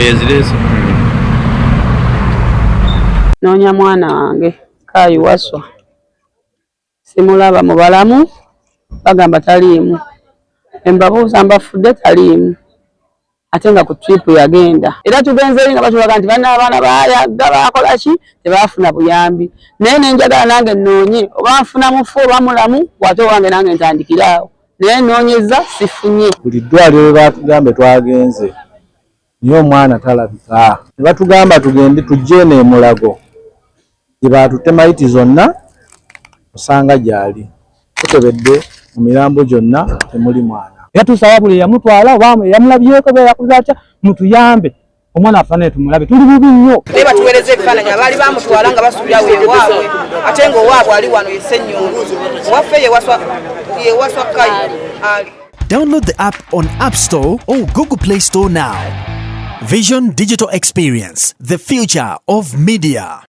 ezirese. Noonya mwana wange Kaayiwaswa. Simulaba mu balamu bagamba taliimu. Embabuuza mbafudde taliimu. Ate nga ku trip yagenda. Era tugenze nga batulaga nti bana abaana bayaga bakola ki tebaafuna buyambi. Naye nenjagala nange nnoonye oba nfuna mufu oba mulamu wate wange nange ntandikiraawo. Naye nnoonyeza sifunye. Buli ddwaliro baatugambe twagenze niyo omwana talabika. Ne batugamba tugende tujje ne Mulago. Gye baatutema iti zonna osanga gyali. Tutebedde mu mirambo gyonna temuli mwana. Yatusaba buli yamutwala oba yamulabyeko be yakuza atya mutuyambe omwana afane tumulabe tuli bubi nnyo. Teba tuwereze ebifaananyi abaali bamutwala nga basubira weewaabwe ate ng'owaabwe ali wano Ssennyongo waffe yewaswa Kayi ali. Download the app on App Store or Google Play Store now. Vision Digital Experience, the future of media.